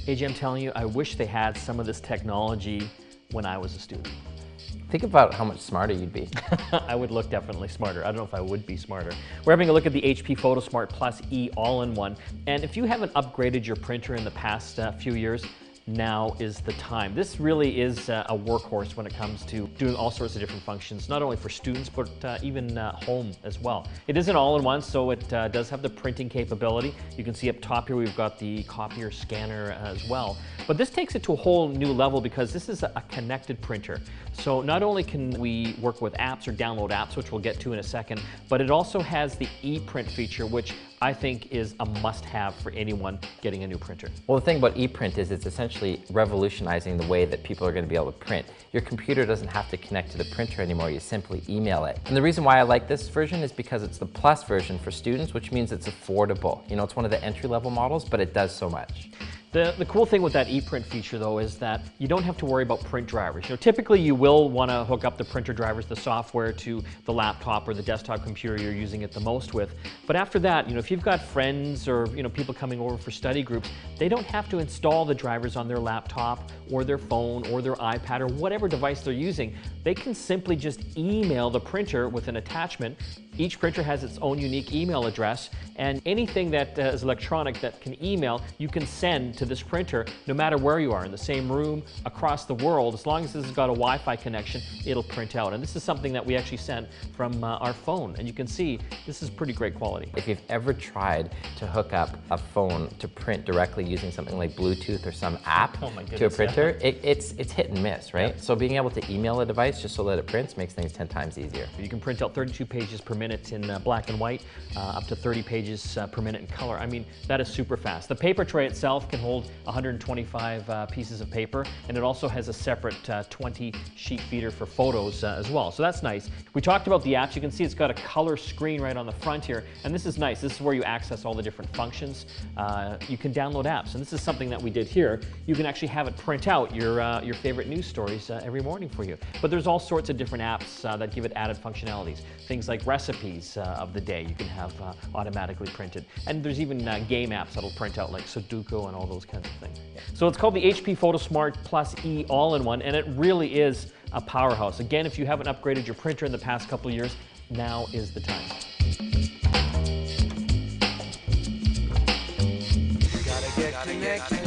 AJ, I'm telling you, I wish they had some of this technology when I was a student. Think about how much smarter you'd be. I would look definitely smarter. I don't know if I would be smarter. We're having a look at the HP Photosmart Plus E all-in-one. And if you haven't upgraded your printer in the past few years, now is the time. This really is a workhorse when it comes to doing all sorts of different functions, not only for students, but even home as well. It is an all-in-one, so it does have the printing capability. You can see up top here we've got the copier scanner as well. But this takes it to a whole new level because this is a connected printer. So not only can we work with apps or download apps, which we'll get to in a second, but it also has the Eprint feature, which I think is a must-have for anyone getting a new printer. Well, the thing about ePrint is it's essentially revolutionizing the way that people are going to be able to print. Your computer doesn't have to connect to the printer anymore, you simply email it. And the reason why I like this version is because it's the Plus version for students, which means it's affordable. You know, it's one of the entry-level models, but it does so much. The cool thing with that ePrint feature though is that you don't have to worry about print drivers. You know, typically you will want to hook up the printer drivers, the software, to the laptop or the desktop computer you're using it the most with. But after that, you know, if you've got friends or people coming over for study groups, they don't have to install the drivers on their laptop or their phone or their iPad or whatever device they're using. They can simply just email the printer with an attachment. Each printer has its own unique email address, and anything that is electronic that can email, you can send to this printer no matter where you are, in the same room, across the world. As long as this has got a Wi-Fi connection, it'll print out. And this is something that we actually sent from our phone, and you can see this is pretty great quality. If you've ever tried to hook up a phone to print directly using something like Bluetooth or some app to a printer, it's hit and miss, right? Yep. So being able to email a device just so that it prints makes things 10 times easier. You can print out 32 pages per minute in black and white, up to 30 pages per minute in color. I mean, that is super fast. The paper tray itself can hold 125 pieces of paper, and it also has a separate 20 sheet feeder for photos as well. So that's nice. We talked about the apps. You can see it's got a color screen right on the front here, and this is nice. This is where you access all the different functions. You can download apps, and this is something that we did here. You can actually have it print out your favorite news stories every morning for you. But there's all sorts of different apps that give it added functionalities. Things like recipes of the day you can have automatically printed. And there's even game apps that'll print out like Sudoku and all those kinds of things. So it's called the HP Photosmart Plus E all-in-one, and it really is a powerhouse. Again, if you haven't upgraded your printer in the past couple of years, now is the time. Gotta get connected.